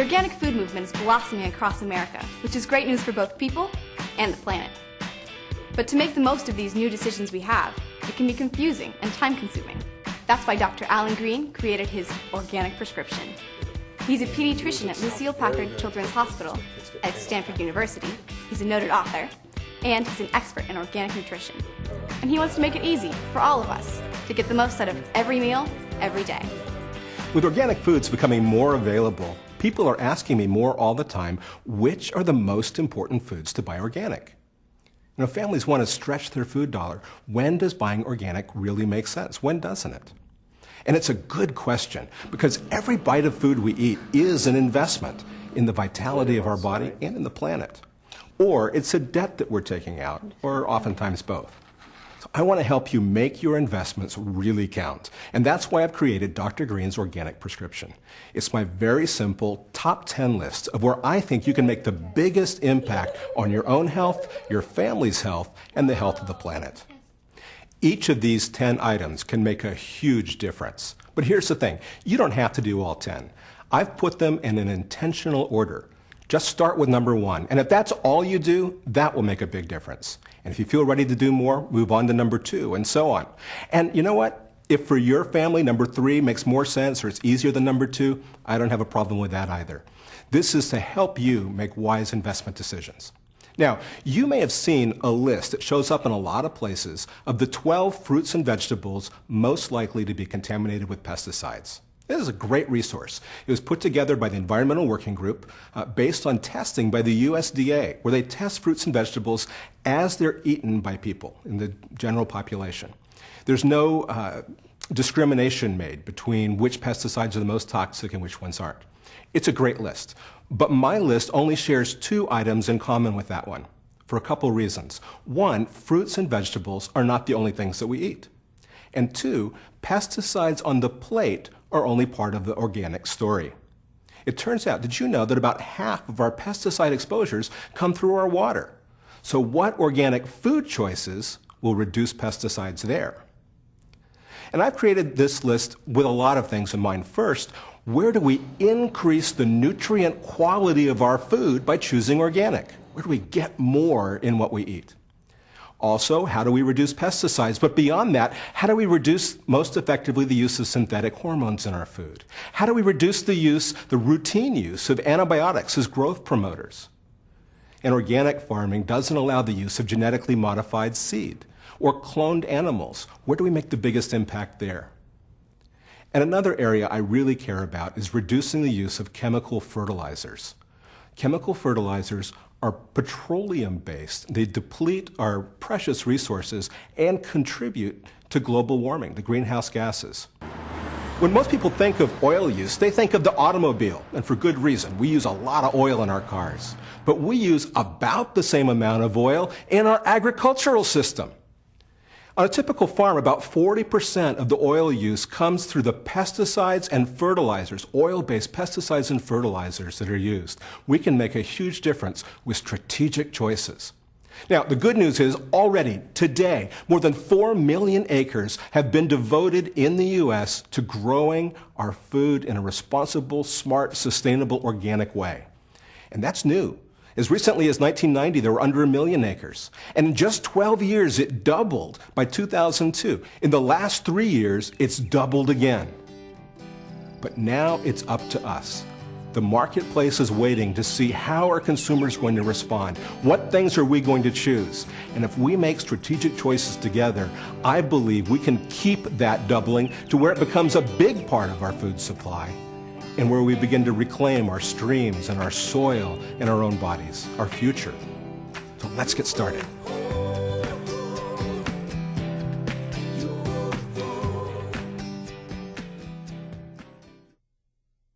The organic food movement is blossoming across America, which is great news for both people and the planet. But to make the most of these new decisions we have, it can be confusing and time-consuming. That's why Dr. Alan Greene created his organic prescription. He's a pediatrician at Lucile Packard Children's Hospital at Stanford University. He's a noted author, and he's an expert in organic nutrition. And he wants to make it easy for all of us to get the most out of every meal, every day. With organic foods becoming more available, people are asking me more all the time, which are the most important foods to buy organic? You know, families want to stretch their food dollar. When does buying organic really make sense? When doesn't it? And it's a good question, because every bite of food we eat is an investment in the vitality of our body and in the planet. Or it's a debt that we're taking out, or oftentimes both. So I want to help you make your investments really count. And that's why I've created Dr. Greene's Organic Prescription. It's my very simple top 10 list of where I think you can make the biggest impact on your own health, your family's health, and the health of the planet. Each of these 10 items can make a huge difference. But here's the thing, you don't have to do all 10. I've put them in an intentional order. Just start with number 1. And if that's all you do, that will make a big difference. And if you feel ready to do more, move on to number 2, and so on. And you know what? If for your family, number 3 makes more sense or it's easier than number 2, I don't have a problem with that either. This is to help you make wise investment decisions. Now, you may have seen a list that shows up in a lot of places of the 12 fruits and vegetables most likely to be contaminated with pesticides. This is a great resource. It was put together by the Environmental Working Group based on testing by the USDA, where they test fruits and vegetables as they're eaten by people in the general population. There's no discrimination made between which pesticides are the most toxic and which ones aren't. It's a great list. But my list only shares 2 items in common with that one, for a couple reasons. 1, fruits and vegetables are not the only things that we eat. And 2, pesticides on the plate are only part of the organic story. It turns out, did you know that about half of our pesticide exposures come through our water? So what organic food choices will reduce pesticides there? And I've created this list with a lot of things in mind. First, where do we increase the nutrient quality of our food by choosing organic? Where do we get more in what we eat? Also, how do we reduce pesticides? But beyond that, how do we reduce most effectively the use of synthetic hormones in our food? How do we reduce the routine use of antibiotics as growth promoters? And organic farming doesn't allow the use of genetically modified seed or cloned animals. Where do we make the biggest impact there? And another area I really care about is reducing the use of chemical fertilizers. Chemical fertilizers are petroleum-based. They deplete our precious resources and contribute to global warming, the greenhouse gases. When most people think of oil use, they think of the automobile, and for good reason. We use a lot of oil in our cars. But we use about the same amount of oil in our agricultural system. On a typical farm, about 40% of the oil use comes through the pesticides and fertilizers, oil-based pesticides and fertilizers that are used. We can make a huge difference with strategic choices. Now, the good news is already, today, more than 4 million acres have been devoted in the U.S. to growing our food in a responsible, smart, sustainable, organic way. And that's new. As recently as 1990, there were under 1 million acres. And in just 12 years, it doubled by 2002. In the last 3 years, it's doubled again. But now it's up to us. The marketplace is waiting to see how our consumers are going to respond. What things are we going to choose? And if we make strategic choices together, I believe we can keep that doubling to where it becomes a big part of our food supply, and where we begin to reclaim our streams and our soil and our own bodies, our future. So let's get started.